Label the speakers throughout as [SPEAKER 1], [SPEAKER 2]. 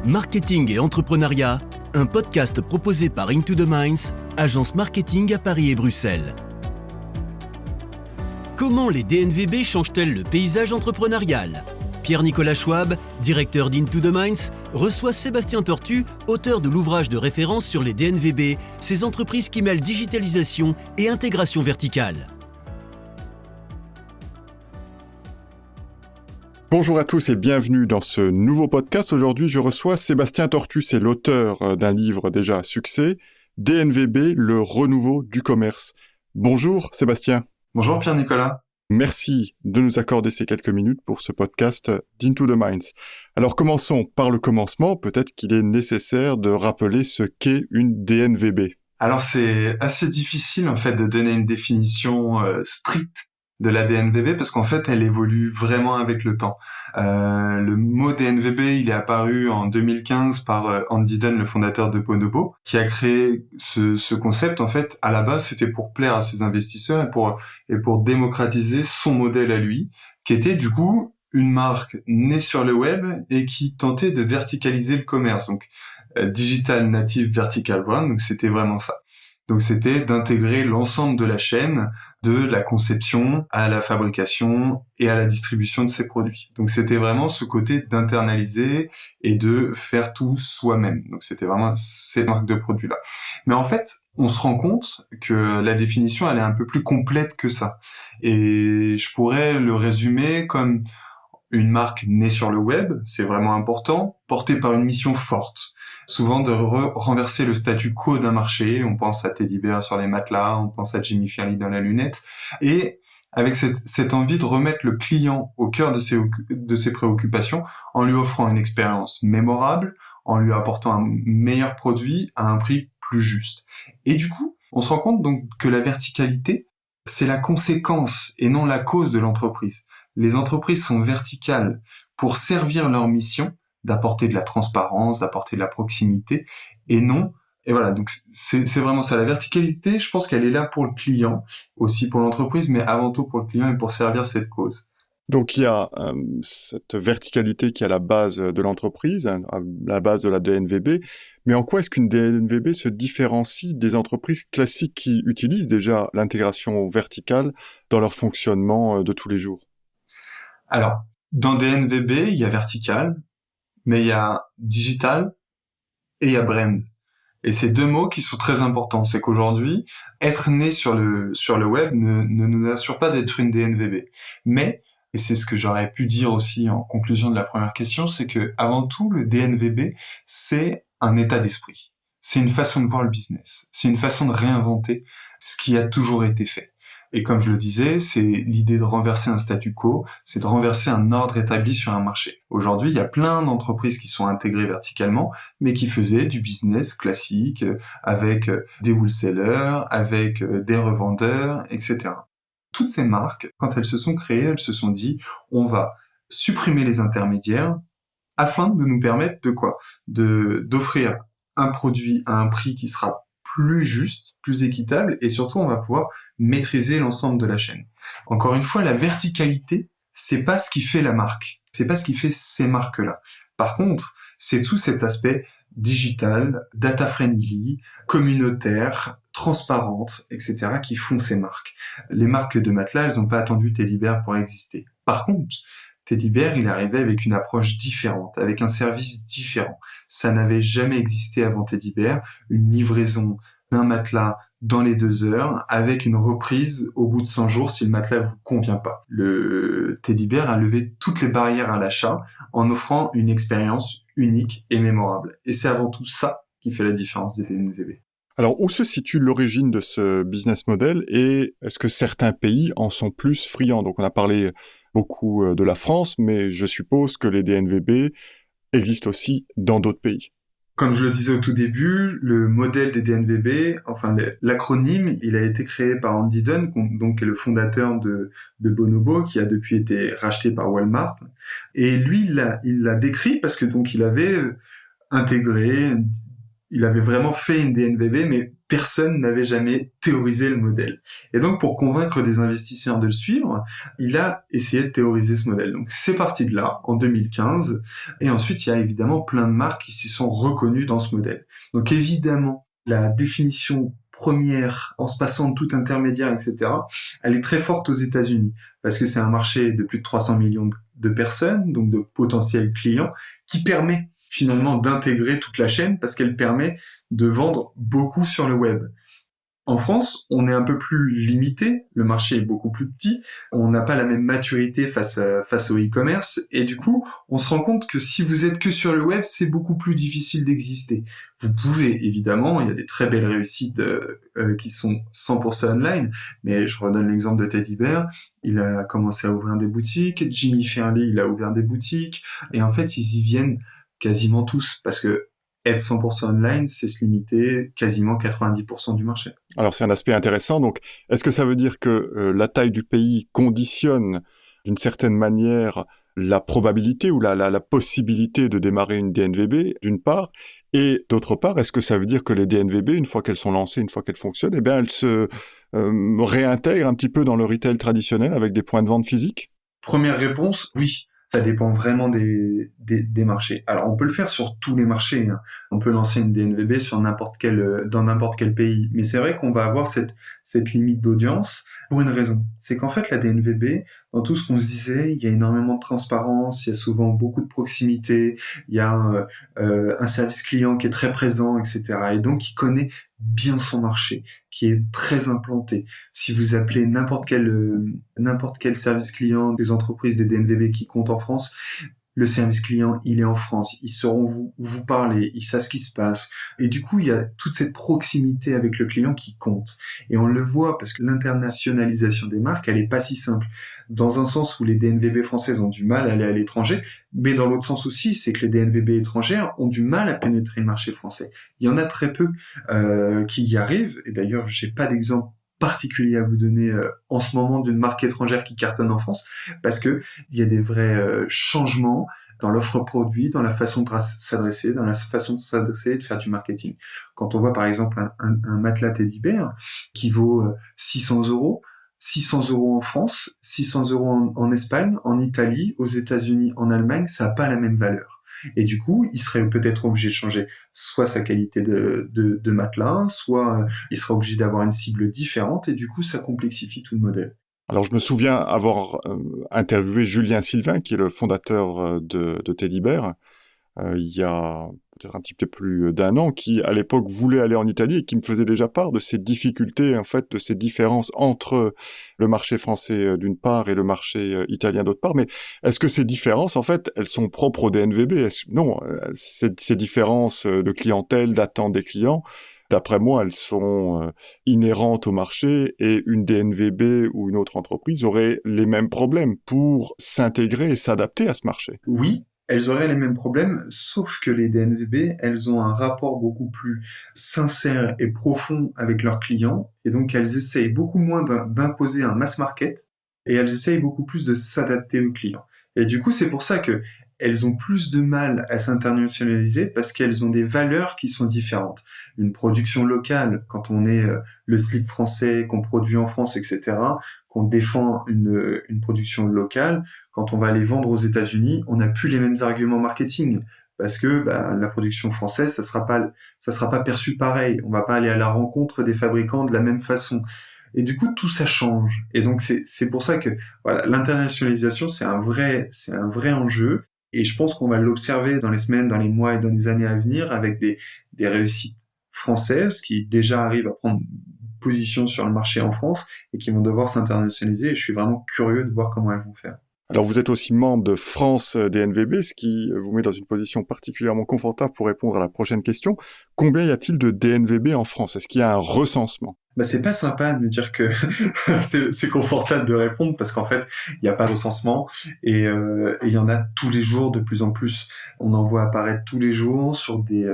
[SPEAKER 1] Marketing et entrepreneuriat, un podcast proposé par Into the Minds, agence marketing à Paris et Bruxelles. Comment les DNVB changent-elles le paysage entrepreneurial ? Pierre-Nicolas Schwab, directeur d'Into the Minds, reçoit Sébastien Tortu, auteur de l'ouvrage de référence sur les DNVB, ces entreprises qui mêlent digitalisation et intégration verticale.
[SPEAKER 2] Bonjour à tous et bienvenue dans ce nouveau podcast. Aujourd'hui, je reçois Sébastien Tortu, c'est l'auteur d'un livre déjà à succès, DNVB, le renouveau du commerce. Bonjour Sébastien.
[SPEAKER 3] Bonjour Pierre-Nicolas.
[SPEAKER 2] Merci de nous accorder ces quelques minutes pour ce podcast d'Into the Minds. Alors commençons par le commencement, peut-être qu'il est nécessaire de rappeler ce qu'est une DNVB.
[SPEAKER 3] Alors c'est assez difficile en fait de donner une définition stricte de la DNVB parce qu'en fait elle évolue vraiment avec le temps. Le mot DNVB il est apparu en 2015 par Andy Dunn, le fondateur de Bonobo, qui a créé ce concept. En fait à la base c'était pour plaire à ses investisseurs et pour démocratiser son modèle à lui, qui était du coup une marque née sur le web et qui tentait de verticaliser le commerce. Donc Digital Native Vertical Brand, donc c'était vraiment ça. Donc c'était d'intégrer l'ensemble de la chaîne, de la conception à la fabrication et à la distribution de ces produits. Donc c'était vraiment ce côté d'internaliser et de faire tout soi-même. Donc c'était vraiment ces marques de produits-là. Mais en fait, on se rend compte que la définition, elle est un peu plus complète que ça. Et je pourrais le résumer comme une marque née sur le web, c'est vraiment important, portée par une mission forte, souvent de renverser le statu quo d'un marché. On pense à Teddy Bear sur les matelas, on pense à Jimmy Fairley dans la lunette, et avec cette envie de remettre le client au cœur de ses préoccupations en lui offrant une expérience mémorable, en lui apportant un meilleur produit à un prix plus juste. Et du coup, on se rend compte donc que la verticalité, c'est la conséquence et non la cause de l'entreprise. Les entreprises sont verticales pour servir leur mission d'apporter de la transparence, d'apporter de la proximité, et non. Et voilà, donc c'est vraiment ça. La verticalité, je pense qu'elle est là pour le client, aussi pour l'entreprise, mais avant tout pour le client et pour servir cette cause.
[SPEAKER 2] Donc il y a cette verticalité qui est à la base de l'entreprise, à la base de la DNVB, mais en quoi est-ce qu'une DNVB se différencie des entreprises classiques qui utilisent déjà l'intégration verticale dans leur fonctionnement de tous les jours ?
[SPEAKER 3] Alors, dans DNVB, il y a vertical, mais il y a digital et il y a brand. Et c'est deux mots qui sont très importants. C'est qu'aujourd'hui, être né sur le web ne nous assure pas d'être une DNVB. Mais, et c'est ce que j'aurais pu dire aussi en conclusion de la première question, c'est que avant tout, le DNVB, c'est un état d'esprit. C'est une façon de voir le business. C'est une façon de réinventer ce qui a toujours été fait. Et comme je le disais, c'est l'idée de renverser un statu quo, c'est de renverser un ordre établi sur un marché. Aujourd'hui, il y a plein d'entreprises qui sont intégrées verticalement, mais qui faisaient du business classique, avec des wholesalers, avec des revendeurs, etc. Toutes ces marques, quand elles se sont créées, elles se sont dit, on va supprimer les intermédiaires afin de nous permettre de quoi ? D'offrir un produit à un prix qui sera plus juste, plus équitable, et surtout on va pouvoir maîtriser l'ensemble de la chaîne. Encore une fois, la verticalité, c'est pas ce qui fait la marque, c'est pas ce qui fait ces marques-là. Par contre, c'est tout cet aspect digital, data friendly, communautaire, transparente, etc. qui font ces marques. Les marques de matelas, elles n'ont pas attendu Teddy Bear pour exister. Par contre, Teddy Bear, il arrivait avec une approche différente, avec un service différent. Ça n'avait jamais existé avant Teddy Bear, une livraison d'un matelas dans les 2 heures, avec une reprise au bout de 100 jours si le matelas vous convient pas. Le Teddy Bear a levé toutes les barrières à l'achat en offrant une expérience unique et mémorable. Et c'est avant tout ça qui fait la différence des DNVB.
[SPEAKER 2] Alors, où se situe l'origine de ce business model et est-ce que certains pays en sont plus friands ? Donc, on a parlé beaucoup de la France, mais je suppose que les DNVB existent aussi dans d'autres pays.
[SPEAKER 3] Comme je le disais au tout début, le modèle des DNVB, enfin l'acronyme, il a été créé par Andy Dunn, donc qui est le fondateur de Bonobo, qui a depuis été racheté par Walmart. Et lui, il l'a décrit parce que donc il avait intégré, il avait vraiment fait une DNVB, mais personne n'avait jamais théorisé le modèle. Et donc, pour convaincre des investisseurs de le suivre, il a essayé de théoriser ce modèle. Donc, c'est parti de là, en 2015. Et ensuite, il y a évidemment plein de marques qui s'y sont reconnues dans ce modèle. Donc, évidemment, la définition première, en se passant de tout intermédiaire, etc., elle est très forte aux États-Unis, parce que c'est un marché de plus de 300 millions de personnes, donc de potentiels clients, qui permet finalement d'intégrer toute la chaîne, parce qu'elle permet de vendre beaucoup sur le web. En France, on est un peu plus limité, le marché est beaucoup plus petit, on n'a pas la même maturité face au e-commerce, et du coup, on se rend compte que si vous êtes que sur le web, c'est beaucoup plus difficile d'exister. Vous pouvez, évidemment, il y a des très belles réussites qui sont 100% online, mais je redonne l'exemple de Teddy Bear, il a commencé à ouvrir des boutiques, Jimmy Fairley, il a ouvert des boutiques, et en fait, ils y viennent quasiment tous, parce que être 100% online, c'est se limiter quasiment 90% du marché.
[SPEAKER 2] Alors c'est un aspect intéressant. Donc, est-ce que ça veut dire que la taille du pays conditionne d'une certaine manière la probabilité ou la possibilité de démarrer une DNVB, d'une part, et d'autre part, est-ce que ça veut dire que les DNVB, une fois qu'elles sont lancées, une fois qu'elles fonctionnent, eh bien elles se réintègrent un petit peu dans le retail traditionnel avec des points de vente physiques ?
[SPEAKER 3] Première réponse, oui. Ça dépend vraiment des marchés. Alors, on peut le faire sur tous les marchés, hein. On peut lancer une DNVB dans n'importe quel pays. Mais c'est vrai qu'on va avoir cette limite d'audience pour une raison. C'est qu'en fait, la DNVB, dans tout ce qu'on se disait, il y a énormément de transparence, il y a souvent beaucoup de proximité, il y a un service client qui est très présent, etc. Et donc, qui connaît bien son marché, qui est très implanté. Si vous appelez n'importe quel service client des entreprises des DNVB qui comptent en France, le service client, il est en France. Ils sauront vous parler, ils savent ce qui se passe. Et du coup, il y a toute cette proximité avec le client qui compte. Et on le voit parce que l'internationalisation des marques, elle est pas si simple. Dans un sens où les DNVB françaises ont du mal à aller à l'étranger, mais dans l'autre sens aussi, c'est que les DNVB étrangères ont du mal à pénétrer le marché français. Il y en a très peu qui y arrivent. Et d'ailleurs, j'ai pas d'exemple particulier à vous donner en ce moment d'une marque étrangère qui cartonne en France, parce que il y a des vrais changements dans l'offre produit, dans la façon de s'adresser, et de faire du marketing. Quand on voit par exemple un matelas Teddy Bear qui vaut 600 €, 600 € en France, 600 € en Espagne, en Italie, aux États-Unis, en Allemagne, ça n'a pas la même valeur. Et du coup, il serait peut-être obligé de changer soit sa qualité de matelas, soit il sera obligé d'avoir une cible différente, et du coup, ça complexifie tout le modèle.
[SPEAKER 2] Alors, je me souviens avoir interviewé Julien Sylvain, qui est le fondateur de Teddy Bear, il y a peut-être un petit peu plus d'un an, qui à l'époque voulait aller en Italie et qui me faisait déjà part de ces difficultés, en fait, de ces différences entre le marché français d'une part et le marché italien d'autre part. Mais est-ce que ces différences, en fait, elles sont propres au DNVB ? Non, ces différences de clientèle, d'attente des clients, d'après moi, elles sont inhérentes au marché, et une DNVB ou une autre entreprise aurait les mêmes problèmes pour s'intégrer et s'adapter à ce marché.
[SPEAKER 3] Oui, elles auraient les mêmes problèmes, sauf que les DNVB, elles ont un rapport beaucoup plus sincère et profond avec leurs clients, et donc elles essayent beaucoup moins d'imposer un mass market, et elles essayent beaucoup plus de s'adapter aux clients. Et du coup, c'est pour ça que elles ont plus de mal à s'internationaliser, parce qu'elles ont des valeurs qui sont différentes. Une production locale, quand on est le slip français qu'on produit en France, etc., qu'on défend une production locale, quand on va les vendre aux États-Unis, on n'a plus les mêmes arguments marketing, parce que la production française, ça sera pas perçu pareil. On va pas aller à la rencontre des fabricants de la même façon. Et du coup, tout ça change. Et donc, c'est pour ça que voilà, l'internationalisation, c'est un vrai enjeu. Et je pense qu'on va l'observer dans les semaines, dans les mois et dans les années à venir, avec des réussites françaises qui déjà arrivent à prendre position sur le marché en France et qui vont devoir s'internationaliser. Et je suis vraiment curieux de voir comment elles vont faire.
[SPEAKER 2] Alors vous êtes aussi membre de France DNVB, ce qui vous met dans une position particulièrement confortable pour répondre à la prochaine question. Combien y a-t-il de DNVB en France ? Est-ce qu'il y a un recensement ?
[SPEAKER 3] C'est pas sympa de me dire que c'est confortable de répondre, parce qu'en fait, il n'y a pas de recensement, et il y en a tous les jours de plus en plus. On en voit apparaître tous les jours sur des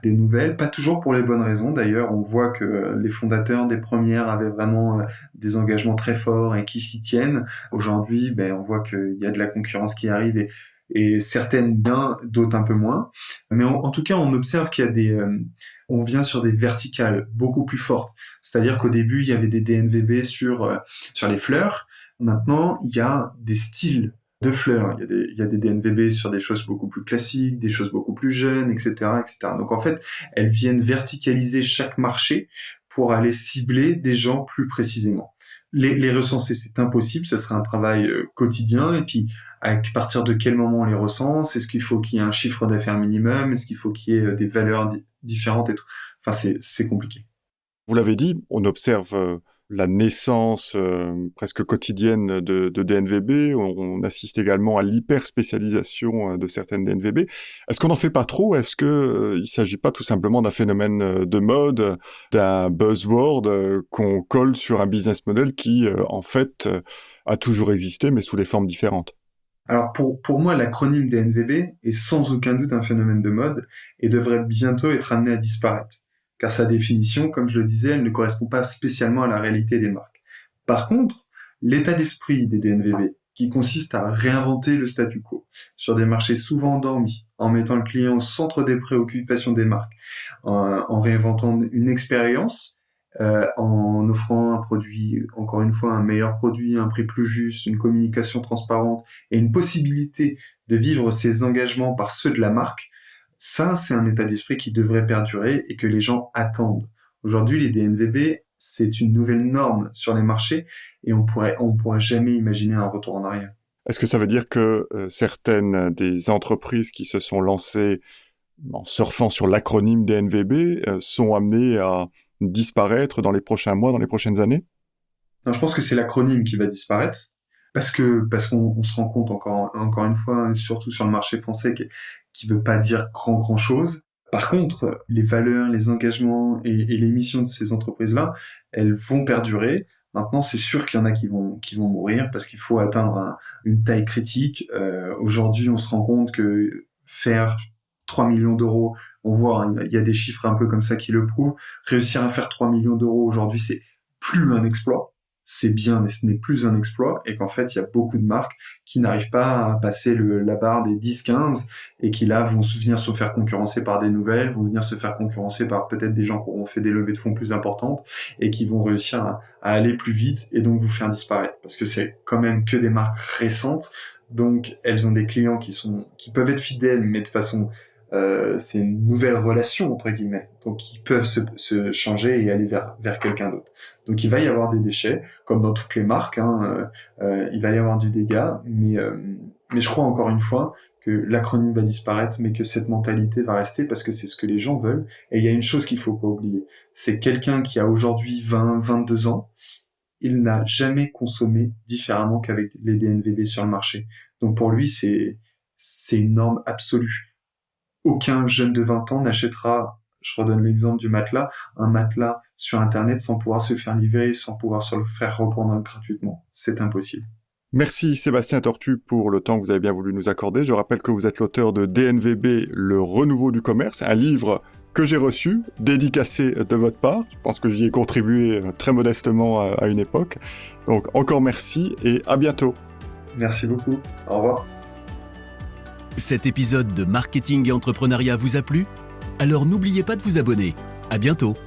[SPEAKER 3] nouvelles, pas toujours pour les bonnes raisons. D'ailleurs, on voit que les fondateurs des premières avaient vraiment des engagements très forts et qui s'y tiennent. Aujourd'hui, on voit qu'il y a de la concurrence qui arrive, et et certaines bien, d'autres un peu moins. Mais en tout cas, on observe qu'il y a on vient sur des verticales beaucoup plus fortes. C'est-à-dire qu'au début, il y avait des DNVB sur les fleurs. Maintenant, il y a des styles de fleurs. Il y a des DNVB sur des choses beaucoup plus classiques, des choses beaucoup plus jeunes, etc., etc. Donc en fait, elles viennent verticaliser chaque marché pour aller cibler des gens plus précisément. Les recenser, c'est impossible, ce serait un travail quotidien, et puis à partir de quel moment on les recense, est-ce qu'il faut qu'il y ait un chiffre d'affaires minimum, est-ce qu'il faut qu'il y ait des valeurs différentes et tout. Enfin, c'est compliqué.
[SPEAKER 2] Vous l'avez dit, on observe la naissance presque quotidienne de DNVB, on assiste également à l'hyper-spécialisation de certaines DNVB. Est-ce qu'on n'en fait pas trop? Est-ce qu'il ne s'agit pas tout simplement d'un phénomène de mode, d'un buzzword qu'on colle sur un business model qui, en fait, a toujours existé, mais sous des formes différentes?
[SPEAKER 3] Alors pour moi, l'acronyme DNVB est sans aucun doute un phénomène de mode et devrait bientôt être amené à disparaître, car sa définition, comme je le disais, elle ne correspond pas spécialement à la réalité des marques. Par contre, l'état d'esprit des DNVB, qui consiste à réinventer le statu quo sur des marchés souvent endormis, en mettant le client au centre des préoccupations des marques, en réinventant une expérience, en offrant un produit, encore une fois, un meilleur produit, un prix plus juste, une communication transparente et une possibilité de vivre ses engagements par ceux de la marque. Ça, c'est un état d'esprit qui devrait perdurer et que les gens attendent. Aujourd'hui, les DNVB, c'est une nouvelle norme sur les marchés et on pourrait jamais imaginer un retour en arrière.
[SPEAKER 2] Est-ce que ça veut dire que certaines des entreprises qui se sont lancées en surfant sur l'acronyme DNVB sont amenées à disparaître dans les prochains mois, dans les prochaines années?
[SPEAKER 3] Non, je pense que c'est l'acronyme qui va disparaître parce qu'on se rend compte encore une fois, surtout sur le marché français, qui veut pas dire grand chose. Par contre, les valeurs, les engagements et les missions de ces entreprises-là, elles vont perdurer. Maintenant, c'est sûr qu'il y en a qui vont mourir parce qu'il faut atteindre une taille critique. Aujourd'hui, on se rend compte que faire 3 millions d'euros, on voit, il y a des chiffres un peu comme ça qui le prouvent. Réussir à faire 3 millions d'euros aujourd'hui, c'est plus un exploit. C'est bien, mais ce n'est plus un exploit, et qu'en fait, il y a beaucoup de marques qui n'arrivent pas à passer la barre des 10-15, et qui là vont venir se faire concurrencer par des nouvelles, vont venir se faire concurrencer par peut-être des gens qui auront fait des levées de fonds plus importantes, et qui vont réussir à aller plus vite, et donc vous faire disparaître. Parce que c'est quand même que des marques récentes, donc elles ont des clients qui peuvent être fidèles, mais de façon... c'est une nouvelle relation entre guillemets, donc ils peuvent se changer et aller vers quelqu'un d'autre. Donc il va y avoir des déchets, comme dans toutes les marques, il va y avoir du dégât, mais je crois encore une fois que l'acronyme va disparaître, mais que cette mentalité va rester parce que c'est ce que les gens veulent. Et il y a une chose qu'il faut pas oublier, c'est quelqu'un qui a aujourd'hui 22 ans, il n'a jamais consommé différemment qu'avec les DNVB sur le marché. Donc pour lui, c'est une norme absolue. Aucun jeune de 20 ans n'achètera, je redonne l'exemple du matelas, un matelas sur Internet sans pouvoir se faire livrer, sans pouvoir se le faire reprendre gratuitement. C'est impossible.
[SPEAKER 2] Merci Sébastien Tortu pour le temps que vous avez bien voulu nous accorder. Je rappelle que vous êtes l'auteur de DNVB, le renouveau du commerce, un livre que j'ai reçu, dédicacé de votre part. Je pense que j'y ai contribué très modestement à une époque. Donc encore merci et à bientôt.
[SPEAKER 3] Merci beaucoup. Au revoir.
[SPEAKER 1] Cet épisode de Marketing et Entrepreneuriat vous a plu ? Alors n'oubliez pas de vous abonner. À bientôt.